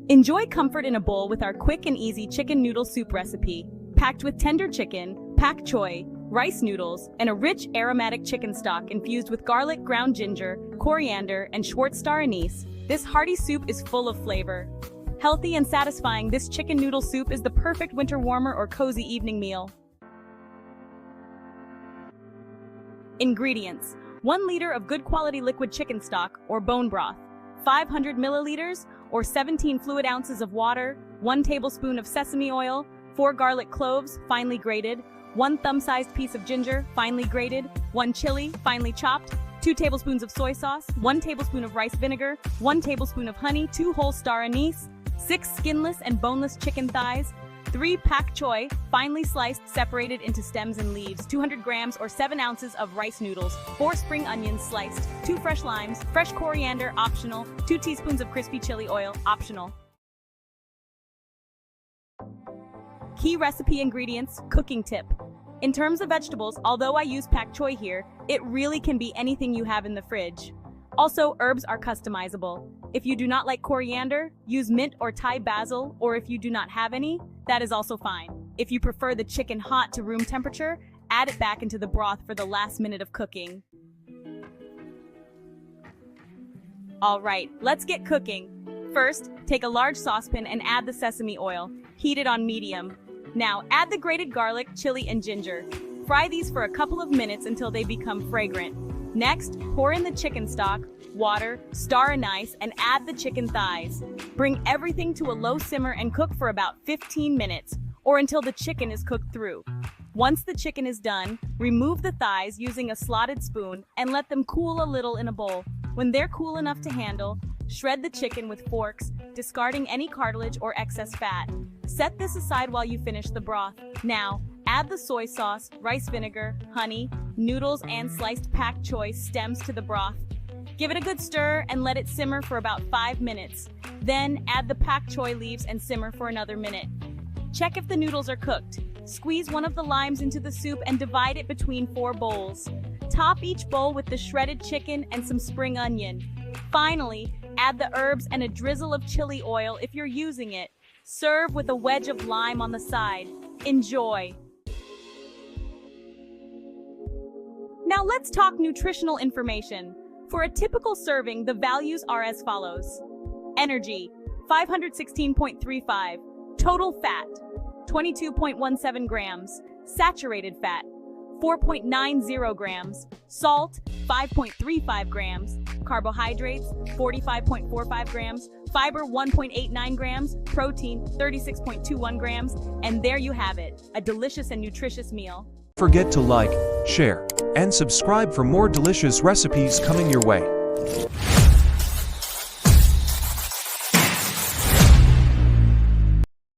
Enjoy comfort in a bowl with our quick and easy chicken noodle soup recipe. Packed with tender chicken, pak choy, rice noodles, and a rich aromatic chicken stock infused with garlic, ground ginger, coriander, and Schwartz star anise, this hearty soup is full of flavor. Healthy and satisfying, this chicken noodle soup is the perfect winter warmer or cozy evening meal. Ingredients: 1 liter of good quality liquid chicken stock or bone broth, 500 milliliters or 17 fluid ounces of water, 1 tablespoon of sesame oil, 4 garlic cloves, finely grated, 1 thumb-sized piece of ginger, finely grated, 1 chili, finely chopped, 2 tablespoons of soy sauce, 1 tablespoon of rice vinegar, 1 tablespoon of honey, 2 whole star anise, 6 skinless and boneless chicken thighs, 3 pak choy, finely sliced, separated into stems and leaves, 200 grams or 7 ounces of rice noodles, 4 spring onions sliced, 2 fresh limes, fresh coriander, optional, 2 teaspoons of crispy chili oil, optional. Key recipe ingredients, cooking tip. In terms of vegetables, although I use pak choy here, it really can be anything you have in the fridge. Also, herbs are customizable. If you do not like coriander, use mint or Thai basil, or if you do not have any, that is also fine. If you prefer the chicken hot to room temperature, add it back into the broth for the last minute of cooking. Alright, let's get cooking. First, take a large saucepan and add the sesame oil. Heat it on medium. Now, add the grated garlic, chili, and ginger. Fry these for a couple of minutes until they become fragrant. Next, pour in the chicken stock, water, star anise, and add the chicken thighs. Bring everything to a low simmer and cook for about 15 minutes, or until the chicken is cooked through. Once the chicken is done, remove the thighs using a slotted spoon and let them cool a little in a bowl. When they're cool enough to handle, shred the chicken with forks, discarding any cartilage or excess fat. Set this aside while you finish the broth. Now, add the soy sauce, rice vinegar, honey, noodles, and sliced pak choy stems to the broth. Give it a good stir and let it simmer for about 5 minutes. Then add the pak choy leaves and simmer for another minute. Check if the noodles are cooked. Squeeze one of the limes into the soup and divide it between 4 bowls. Top each bowl with the shredded chicken and some spring onion. Finally, add the herbs and a drizzle of chili oil if you're using it. Serve with a wedge of lime on the side. Enjoy! Now let's talk nutritional information. For a typical serving, the values are as follows. Energy, 516.35. Total fat, 22.17 grams. Saturated fat, 4.90 grams. Salt, 5.35 grams. Carbohydrates, 45.45 grams. Fiber, 1.89 grams. Protein, 36.21 grams. And there you have it, a delicious and nutritious meal. Don't forget to like, share, and subscribe for more delicious recipes coming your way.